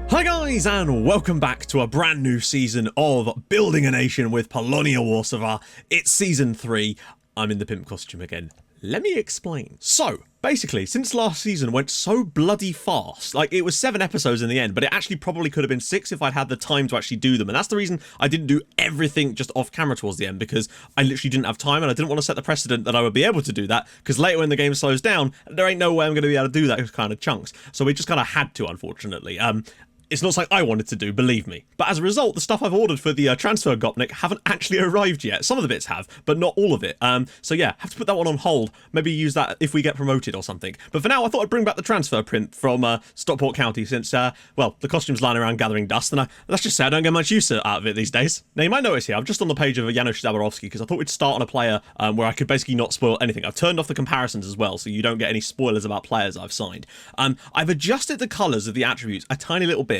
Hi guys, and welcome back to a brand new season of Building a Nation with Polonia Warszawa. It's season 3. I'm in the pimp costume again. Let me explain. So, basically, since last season went so bloody fast, like it was 7 episodes in the end, but it actually probably could have been 6 if I'd had the time to actually do them. And that's the reason I didn't do everything just off camera towards the end, because I literally didn't have time and I didn't want to set the precedent that I would be able to do that, because later when the game slows down, there ain't no way I'm going to be able to do that kind of chunks. So we just kind of had to, unfortunately. It's not something I wanted to do, believe me. But as a result, the stuff I've ordered for the transfer Gopnik haven't actually arrived yet. Some of the bits have, but not all of it. So yeah, have to put that one on hold. Maybe use that if we get promoted or something. But for now, I thought I'd bring back the transfer print from Stockport County since, well, the costume's lying around gathering dust, and let's just say I don't get much use out of it these days. Now, you might notice here, I'm just on the page of Janusz Zaborowski because I thought we'd start on a player where I could basically not spoil anything. I've turned off the comparisons as well, so you don't get any spoilers about players I've signed. I've adjusted the colours of the attributes a tiny little bit,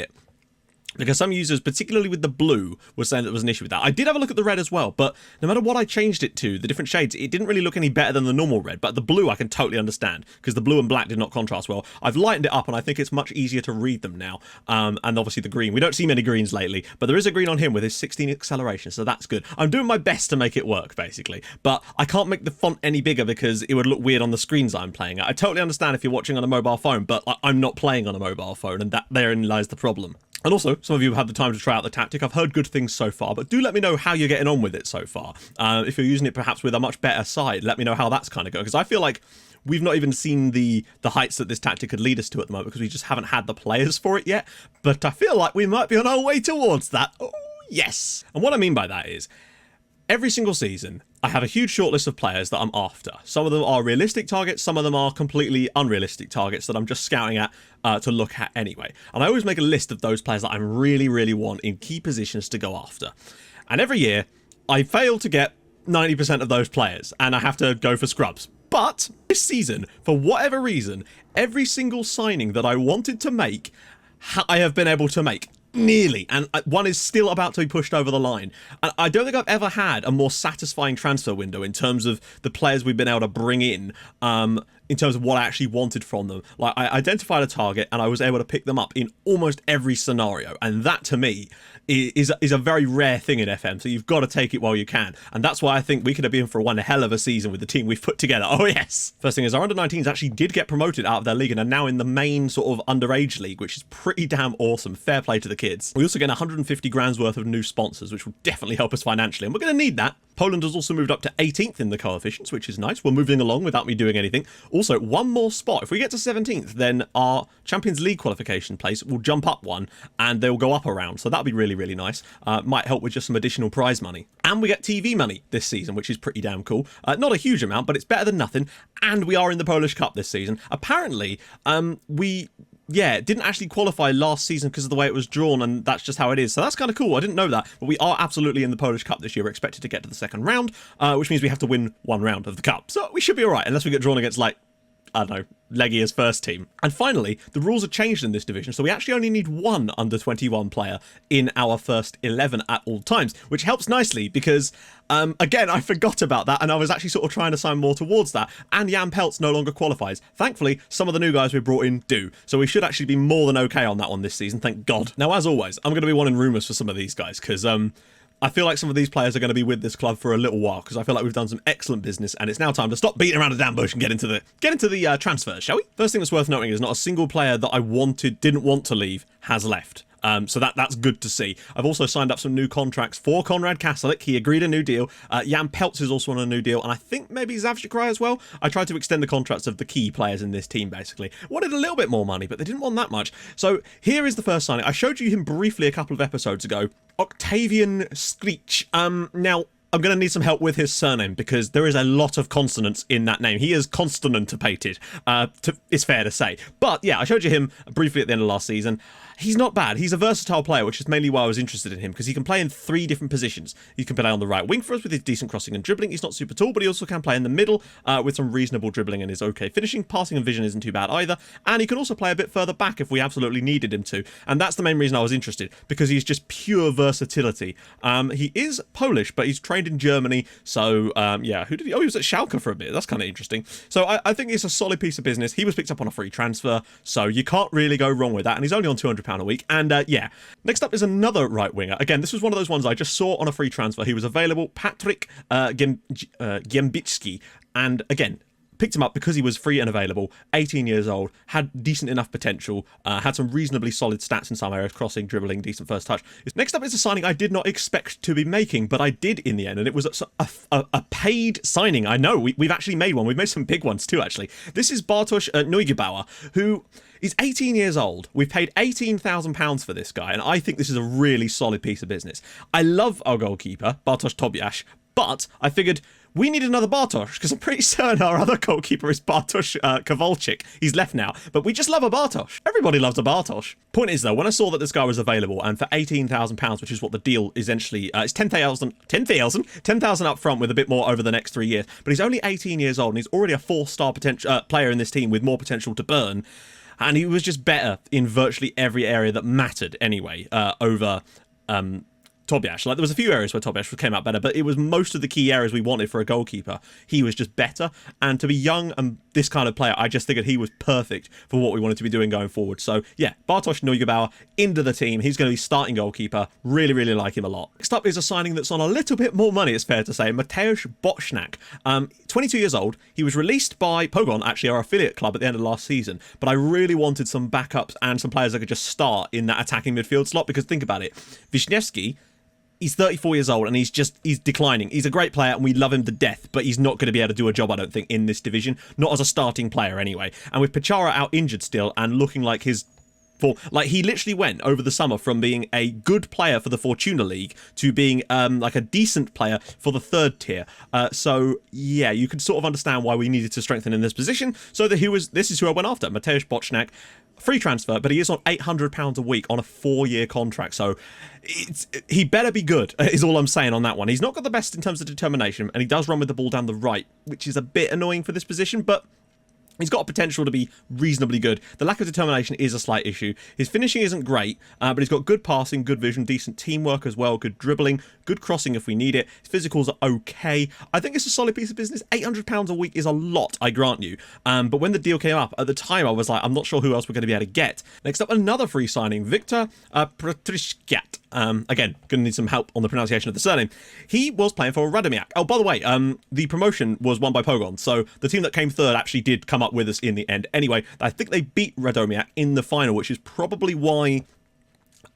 because some users, particularly with the blue, were saying that there was an issue with that. I did have a look at the red as well, but no matter what I changed it to, the different shades, it didn't really look any better than the normal red. But the blue I can totally understand, because the blue and black did not contrast well. I've lightened it up, and I think it's much easier to read them now. And obviously the green. We don't see many greens lately, but there is a green on him with his 16 acceleration, so that's good. I'm doing my best to make it work, basically. But I can't make the font any bigger because it would look weird on the screens I'm playing at. I totally understand if you're watching on a mobile phone, but I'm not playing on a mobile phone, and therein lies the problem. And also, some of you have had the time to try out the tactic. I've heard good things so far, but do let me know how you're getting on with it so far. If you're using it perhaps with a much better side, let me know how that's kind of going, because I feel like we've not even seen the heights that this tactic could lead us to at the moment, because we just haven't had the players for it yet. But I feel like we might be on our way towards that. Oh, yes. And what I mean by that is, every single season, I have a huge short list of players that I'm after. Some of them are realistic targets, some of them are completely unrealistic targets that I'm just scouting at to look at anyway. And I always make a list of those players that I really, really want in key positions to go after. And every year, I fail to get 90% of those players, and I have to go for scrubs. But this season, for whatever reason, every single signing that I wanted to make, I have been able to make. Nearly, and one is still about to be pushed over the line. And I don't think I've ever had a more satisfying transfer window in terms of the players we've been able to bring in terms of what I actually wanted from them. Like, I identified a target and I was able to pick them up in almost every scenario, and that to me is a very rare thing in FM, so you've got to take it while you can. And that's why I think we could have been for one hell of a season with the team we've put together. Oh yes! First thing is, our under-19s actually did get promoted out of their league and are now in the main sort of underage league, which is pretty damn awesome. Fair play to the kids. We also get 150 grand's worth of new sponsors, which will definitely help us financially, and we're going to need that. Poland has also moved up to 18th in the coefficients, which is nice. We're moving along without me doing anything. Also, one more spot. If we get to 17th, then our Champions League qualification place will jump up one, and they'll go up a round. So that'll be really, really nice. Might help with just some additional prize money. And we get TV money this season, which is pretty damn cool. Not a huge amount, but it's better than nothing. And we are in the Polish Cup this season. Apparently, it didn't actually qualify last season because of the way it was drawn, and that's just how it is. So that's kind of cool. I didn't know that, but we are absolutely in the Polish Cup this year. We're expected to get to the second round, which means we have to win one round of the Cup. So we should be all right, unless we get drawn against, like, I don't know, Legia's first team. And finally, the rules are changed in this division, so we actually only need one under-21 player in our first 11 at all times, which helps nicely because, again, I forgot about that, and I was actually sort of trying to sign more towards that, and Jan Peltz no longer qualifies. Thankfully, some of the new guys we brought in do, so we should actually be more than okay on that one this season, thank God. Now, as always, I'm going to be wanting rumours for some of these guys, because, I feel like some of these players are going to be with this club for a little while, because I feel like we've done some excellent business, and it's now time to stop beating around a damn bush and get into the transfers, shall we? First thing that's worth noting is not a single player that I didn't want to leave has left. So that's good to see. I've also signed up some new contracts for Konrad Kastelik. He agreed a new deal. Jan Peltz is also on a new deal, and I think maybe Zawczykrai as well. I tried to extend the contracts of the key players in this team, basically. Wanted a little bit more money, but they didn't want that much. So here is the first signing. I showed you him briefly a couple of episodes ago. Octavian Screech. Now, I'm going to need some help with his surname because there is a lot of consonants in that name. He is consonantipated, it's fair to say. But yeah, I showed you him briefly at the end of last season. He's not bad. He's a versatile player, which is mainly why I was interested in him, because he can play in 3 different positions. He can play on the right wing for us with his decent crossing and dribbling. He's not super tall, but he also can play in the middle with some reasonable dribbling and is okay finishing. Passing and vision isn't too bad either. And he can also play a bit further back if we absolutely needed him to. And that's the main reason I was interested, because he's just pure versatility. He is Polish, but he's trained trained in Germany. So, yeah, who did he? Oh, he was at Schalke for a bit. That's kind of interesting. So I think it's a solid piece of business. He was picked up on a free transfer, so you can't really go wrong with that. And he's only on £200 a week. And yeah, next up is another right winger. Again, this was one of those ones I just saw on a free transfer. He was available, Patrick Gembicki. And again, picked him up because he was free and available, 18 years old, had decent enough potential, had some reasonably solid stats in some areas, crossing, dribbling, decent first touch. Next up is a signing I did not expect to be making, but I did in the end, and it was a paid signing. I know, we've actually made one. We've made some big ones too, actually. This is Bartosz Neugebauer, who is 18 years old. We've paid £18,000 for this guy, and I think this is a really solid piece of business. I love our goalkeeper, Bartosz Tobiasz, but I figured we need another Bartosz, because I'm pretty certain our other goalkeeper is Bartosz Kowalczyk. He's left now, but we just love a Bartosz. Everybody loves a Bartosz. Point is, though, when I saw that this guy was available, and for £18,000, which is what the deal essentially, it's 10,000 up front with a bit more over the next 3 years, but he's only 18 years old, and he's already a 4-star potential player in this team with more potential to burn, and he was just better in virtually every area that mattered anyway, over Tobiasz. Like, there was a few areas where Tobiasz came out better, but it was most of the key areas we wanted for a goalkeeper. He was just better, and to be young and this kind of player, I just figured he was perfect for what we wanted to be doing going forward. So yeah, Bartosz Neugebauer into the team. He's going to be starting goalkeeper. Really, really like him a lot. Next up is a signing that's on a little bit more money, it's fair to say. Mateusz Bocznak, 22 years old. He was released by Pogon, actually our affiliate club, at the end of last season, but I really wanted some backups and some players that could just start in that attacking midfield slot, because think about it, Wisniewski, he's 34 years old and he's declining. He's a great player and we love him to death, but he's not going to be able to do a job, I don't think, in this division. Not as a starting player anyway. And with Pichara out injured still and looking like his form, like he literally went over the summer from being a good player for the Fortuna League to being like a decent player for the third tier. So yeah, you can sort of understand why we needed to strengthen in this position. So that this is who I went after, Mateusz Bocznak. Free transfer, but he is on £800 a week on a 4-year contract, so he better be good, is all I'm saying on that one. He's not got the best in terms of determination, and he does run with the ball down the right, which is a bit annoying for this position, but he's got a potential to be reasonably good. The lack of determination is a slight issue. His finishing isn't great, but he's got good passing, good vision, decent teamwork as well, good dribbling, good crossing if we need it. His physicals are okay. I think it's a solid piece of business. £800 a week is a lot, I grant you. But when the deal came up, at the time I was like, I'm not sure who else we're going to be able to get. Next up, another free signing, Victor Pryszkiat. Again, going to need some help on the pronunciation of the surname. He was playing for Radomiak. Oh, by the way, the promotion was won by Pogon, so the team that came third actually did come up with us in the end. Anyway, I think they beat Radomiak in the final, which is probably why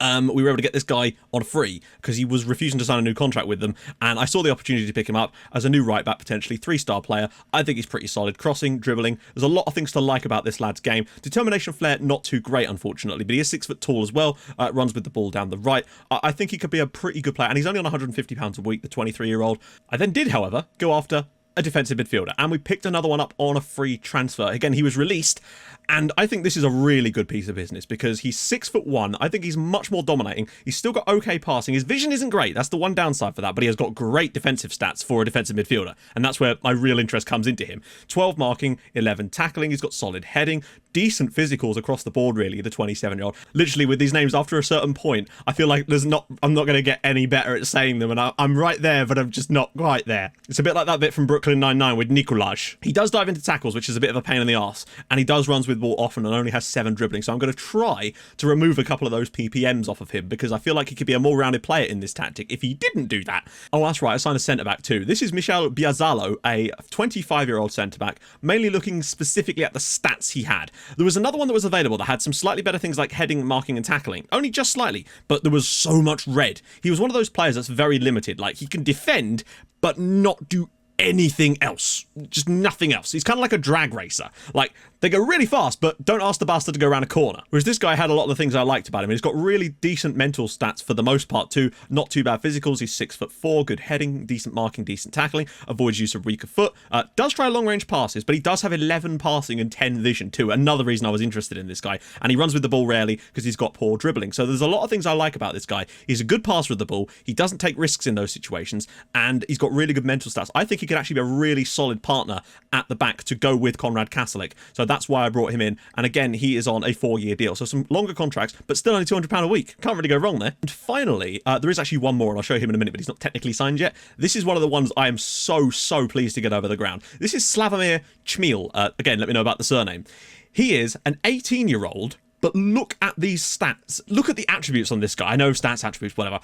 we were able to get this guy on free, because he was refusing to sign a new contract with them, and I saw the opportunity to pick him up as a new right back, potentially 3-star player. I think he's pretty solid. Crossing, dribbling, there's a lot of things to like about this lad's game. Determination, flair, not too great, unfortunately, but he is 6 foot tall as well, runs with the ball down the right. I think he could be a pretty good player, and he's only on £150 a week, the 23-year-old. I then did, however, go after a defensive midfielder, and we picked another one up on a free transfer. Again, he was released, and I think this is a really good piece of business because he's 6'1". I think he's much more dominating. He's still got okay passing. His vision isn't great. That's the one downside for that, but he has got great defensive stats for a defensive midfielder, and that's where my real interest comes into him. 12 marking, 11 tackling. He's got solid heading, decent physicals across the board, really, the 27-year-old. Literally, with these names, after a certain point, I feel like I'm not going to get any better at saying them, and I'm right there, but I'm just not quite there. It's a bit like that bit from Brooklyn Nine-Nine with Nikolaj. He does dive into tackles, which is a bit of a pain in the arse, and he does runs with ball often and only has 7 dribbling, so I'm going to try to remove a couple of those PPMs off of him because I feel like he could be a more rounded player in this tactic if he didn't do that. Oh, that's right, I signed a centre-back too. This is Michel Biazalo, a 25-year-old centre-back, mainly looking specifically at the stats he had. There was another one that was available that had some slightly better things like heading, marking and tackling, only just slightly, but there was so much red. He was one of those players that's very limited, like he can defend but not do anything else, just nothing else. He's kind of like a drag racer. Like, they go really fast, but don't ask the bastard to go around a corner. Whereas this guy had a lot of the things I liked about him. He's got really decent mental stats for the most part too. Not too bad physicals. He's 6'4", good heading, decent marking, decent tackling, avoids use of weaker foot, does try long range passes, but he does have 11 passing and 10 vision too. Another reason I was interested in this guy. And he runs with the ball rarely because he's got poor dribbling. So there's a lot of things I like about this guy. He's a good passer with the ball. He doesn't take risks in those situations, and he's got really good mental stats. I think he could actually be a really solid partner at the back to go with Konrad Kasalik. So that's why I brought him in. And again, he is on a 4-year deal. So some longer contracts, but still only £200 a week. Can't really go wrong there. And finally, there is actually one more, and I'll show him in a minute, but he's not technically signed yet. This is one of the ones I am so pleased to get over the ground. This is Slavomir Chmiel. Again, let me know about the surname. He is an 18-year-old, but look at these stats. Look at the attributes on this guy. I know stats, attributes, whatever.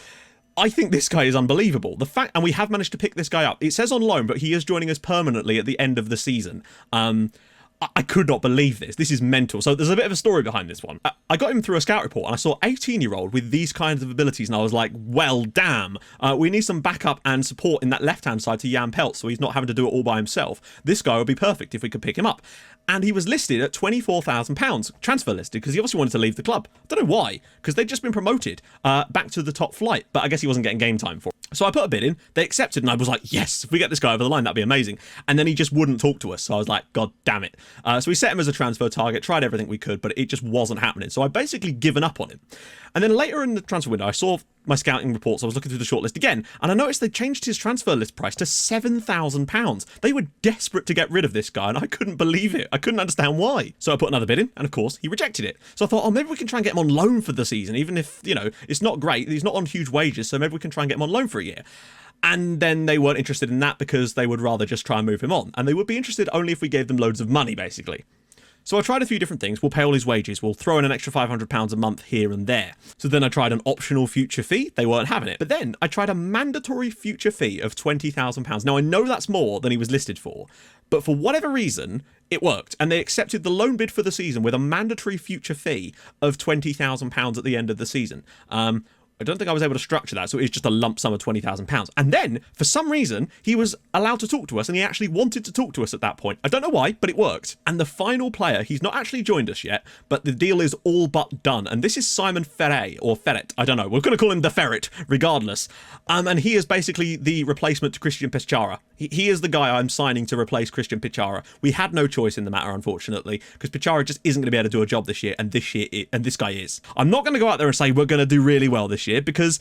I think this guy is unbelievable. The fact, and we have managed to pick this guy up. It says on loan, but he is joining us permanently at the end of the season. I could not believe this. This is mental. So there's a bit of a story behind this one. I got him through a scout report and I saw 18-year-old with these kinds of abilities and I was like, well, damn. We need some backup and support in that left-hand side to Jan Pelt so he's not having to do it all by himself. This guy would be perfect if we could pick him up. And he was listed at £24,000, transfer listed, because he obviously wanted to leave the club. I don't know why, because they'd just been promoted back to the top flight, but I guess he wasn't getting game time for it. So I put a bid in, they accepted, and I was like, yes, if we get this guy over the line, that'd be amazing. And then he just wouldn't talk to us, so I was like, God damn it. So we set him as a transfer target, tried everything we could, but it just wasn't happening. So I basically given up on him. And then later in the transfer window, I saw my scouting reports, I was looking through the shortlist again, and I noticed they changed his transfer list price to £7,000. They were desperate to get rid of this guy, and I couldn't believe it. I couldn't understand why. So I put another bid in, and of course, he rejected it. So I thought, oh, maybe we can try and get him on loan for the season, even if, you know, it's not great. He's not on huge wages, so maybe we can try and get him on loan for a year. And then they weren't interested in that because they would rather just try and move him on. And they would be interested only if we gave them loads of money, basically. So I tried a few different things. We'll pay all his wages. We'll throw in an extra £500 a month here and there. So then I tried an optional future fee. They weren't having it. But then I tried a mandatory future fee of £20,000. Now I know that's more than he was listed for, but for whatever reason, it worked. And they accepted the loan bid for the season with a mandatory future fee of £20,000 at the end of the season. I don't think I was able to structure that, so it was just a lump sum of £20,000. And then, for some reason, he was allowed to talk to us, and he actually wanted to talk to us at that point. I don't know why, but it worked. And the final player, he's not actually joined us yet, but the deal is all but done. And this is Simon Ferret, or Ferret, I don't know. We're going to call him the Ferret, regardless. And he is basically the replacement to Christian Pichara. He is the guy I'm signing to replace Christian Pichara. We had no choice in the matter, unfortunately, because Pichara just isn't going to be able to do a job this year, and this guy is. I'm not going to go out there and say we're going to do really well this year, because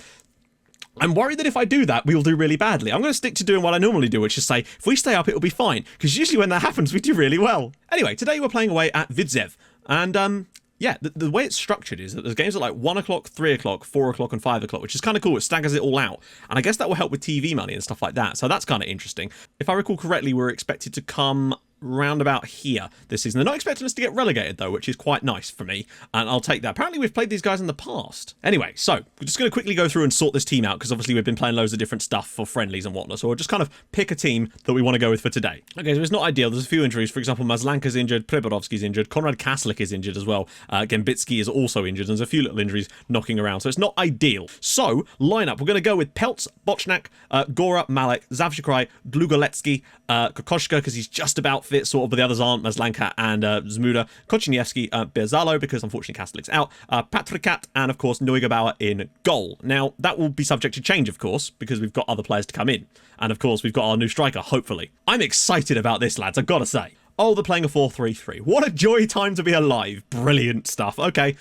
I'm worried that if I do that, we will do really badly. I'm going to stick to doing what I normally do, which is say, if we stay up, it'll be fine, because usually when that happens, we do really well. Anyway, today we're playing away at Vidzev, and yeah, the way it's structured is that there's games at like 1 o'clock, 3 o'clock, 4 o'clock, and 5 o'clock, which is kind of cool. It staggers it all out. And I guess that will help with TV money and stuff like that. So that's kind of interesting. If I recall correctly, we're expected to come round about here this season. They're not expecting us to get relegated though, which is quite nice for me, and I'll take that. Apparently we've played these guys in the past. Anyway, so we're just going to quickly go through and sort this team out, because obviously we've been playing loads of different stuff for friendlies and whatnot, so we'll just kind of pick a team that we want to go with for today. Okay, so it's not ideal. There's a few injuries. For example, Maslanka's injured, Preborovsky's injured, Konrad Kaslik is injured as well, Gembitsky is also injured, and there's a few little injuries knocking around, so it's not ideal. So, lineup, we're going to go with Peltz, Bochnak, Gora, Malek, Zavchikrai, Dlugoletsky, Kokoschka, because he's just about fit, sort of, but the others aren't, Maslanka and Zmuda, Kochinievsky, Berzalo, because unfortunately Kastelik's out, Patrikat, and of course Neugebauer in goal. Now, that will be subject to change, of course, because we've got other players to come in. And of course, we've got our new striker, hopefully. I'm excited about this, lads, I've got to say. Oh, they're playing a 4-3-3. What a joy time to be alive. Brilliant stuff. Okay.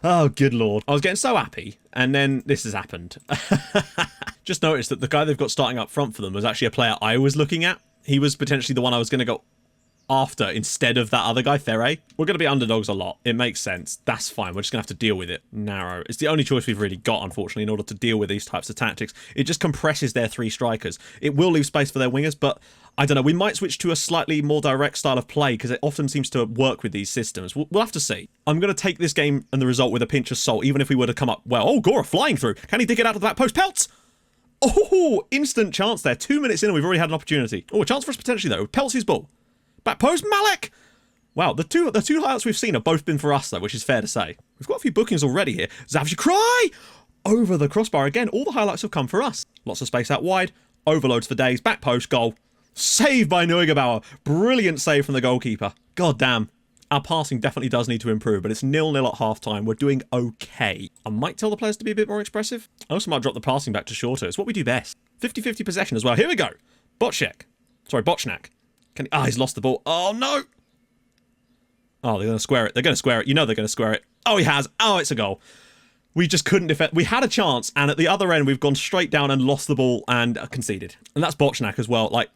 Oh, good lord. I was getting so happy, and then this has happened. Just noticed that the guy they've got starting up front for them was actually a player I was looking at. He was potentially the one I was going to go after instead of that other guy, Ferre. We're going to be underdogs a lot. It makes sense. That's fine. We're just going to have to deal with it. Narrow. It's the only choice we've really got, unfortunately, in order to deal with these types of tactics. It just compresses their 3 strikers. It will leave space for their wingers, but I don't know. We might switch to a slightly more direct style of play, because it often seems to work with these systems. We'll have to see. I'm going to take this game and the result with a pinch of salt, even if we were to come up well. Oh, Gora flying through. Can he dig it out of the back post? Peltz! Oh, instant chance there. 2 minutes in and we've already had an opportunity. Oh, a chance for us potentially, though. Peltz's ball. Back post, Malek! Wow, the two highlights we've seen have both been for us, though, which is fair to say. We've got a few bookings already here. Zavchikrai! Over the crossbar again. All the highlights have come for us. Lots of space out wide. Overloads for days. Back post, goal. Save by Neugebauer. Brilliant save from the goalkeeper. God damn. Our passing definitely does need to improve, but it's 0-0 at half-time. We're doing okay. I might tell the players to be a bit more expressive. I also might drop the passing back to shorter. It's what we do best. 50-50 possession as well. Here we go. Bochnak. He's lost the ball. Oh, no. Oh, they're going to square it. They're going to square it. You know they're going to square it. Oh, he has. Oh, it's a goal. We just couldn't defend. We had a chance, and at the other end, we've gone straight down and lost the ball and conceded. And that's Bochnak as well. Like,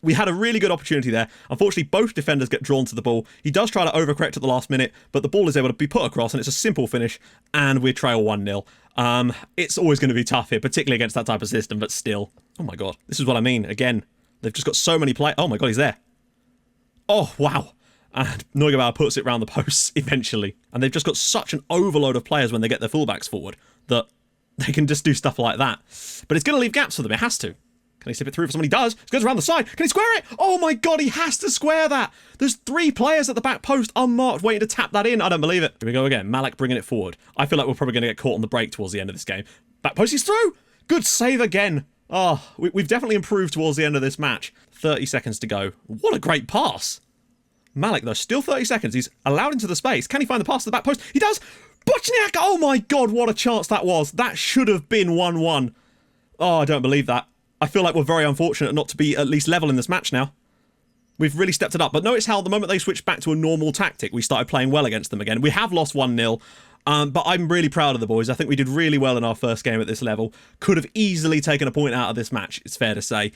We had a really good opportunity there. Unfortunately, both defenders get drawn to the ball. He does try to overcorrect at the last minute, but the ball is able to be put across, and it's a simple finish, and we trail 1-0. It's always going to be tough here, particularly against that type of system, but still. Oh my god. This is what I mean. Again, they've just got so many players. Oh my god, he's there. Oh, wow. And Neugebauer puts it round the posts eventually. And they've just got such an overload of players when they get their fullbacks forward that they can just do stuff like that. But it's going to leave gaps for them. It has to. Can he slip it through for someone? He does. It goes around the side. Can he square it? Oh my god, he has to square that. There's 3 players at the back post unmarked waiting to tap that in. I don't believe it. Here we go again. Malik bringing it forward. I feel like we're probably going to get caught on the break towards the end of this game. Back post, he's through. Good save again. Oh, we've definitely improved towards the end of this match. 30 seconds to go. What a great pass. Malik, though, still 30 seconds. He's allowed into the space. Can he find the pass to the back post? He does. Bochniak. Oh my god, what a chance that was. That should have been 1-1. Oh, I don't believe that. I feel like we're very unfortunate not to be at least level in this match now. We've really stepped it up. But notice how the moment they switched back to a normal tactic, we started playing well against them again. We have lost 1-0. But I'm really proud of the boys. I think we did really well in our first game at this level. Could have easily taken a point out of this match, it's fair to say.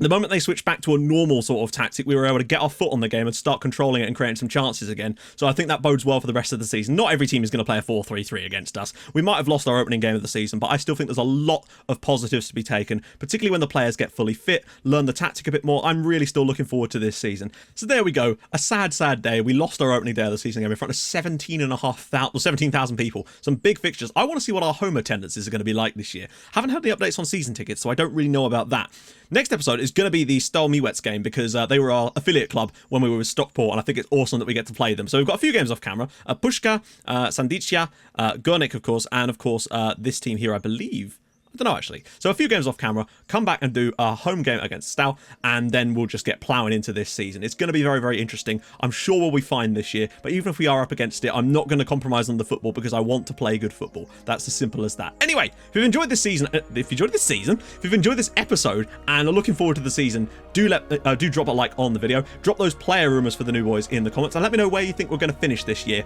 The moment they switched back to a normal sort of tactic, we were able to get our foot on the game and start controlling it and creating some chances again. So I think that bodes well for the rest of the season. Not every team is going to play a 4-3-3 against us. We might have lost our opening game of the season, but I still think there's a lot of positives to be taken, particularly when the players get fully fit, learn the tactic a bit more. I'm really still looking forward to this season. So there we go. A sad, sad day. We lost our opening day of the season game in front of 17,000 people. Some big fixtures. I want to see what our home attendances are going to be like this year. Haven't had any updates on season tickets, so I don't really know about that. Next episode is going to be the Stal Miłecz game because they were our affiliate club when we were with Stockport, and I think it's awesome that we get to play them. So we've got a few games off camera. Puszka, Sandicia, Górnik, of course, and of course this team here, I believe. I don't know, actually. So a few games off camera, come back and do a home game against Stal, and then we'll just get ploughing into this season. It's going to be very, very interesting. I'm sure we'll be fine this year, but even if we are up against it, I'm not going to compromise on the football because I want to play good football. That's as simple as that. Anyway, if you've enjoyed this season, if you've enjoyed this episode and are looking forward to the season, do drop a like on the video, drop those player rumours for the new boys in the comments, and let me know where you think we're going to finish this year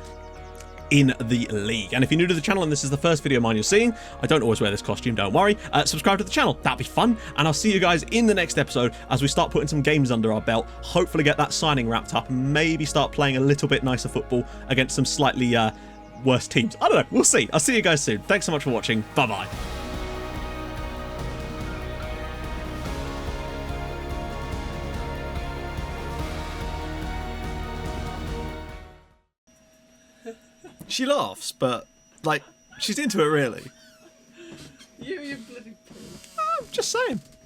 in the league. And if you're new to the channel and this is the first video of mine you're seeing, I don't always wear this costume, don't worry, subscribe to the channel, that'd be fun, and I'll see you guys in the next episode as we start putting some games under our belt, hopefully get that signing wrapped up, and maybe start playing a little bit nicer football against some slightly worse teams. I don't know, we'll see. I'll see you guys soon. Thanks so much for watching. Bye bye. She laughs, but, like, she's into it, really. You bloody... I'm just saying.